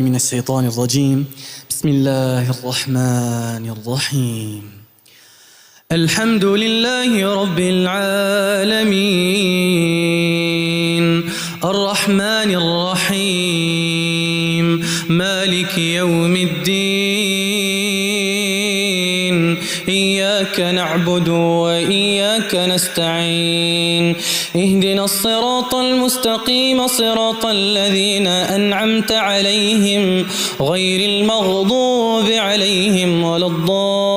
من الشيطان الرجيم. بسم الله الرحمن الرحيم. الحمد لله رب العالمين الرحمن الرحيم مالك يوم الدين إياك نعبد وإياك نستعين اهدنا الصراط المستقيم صراط الذين أنعمت عليهم غير المغضوب عليهم ولا الضالين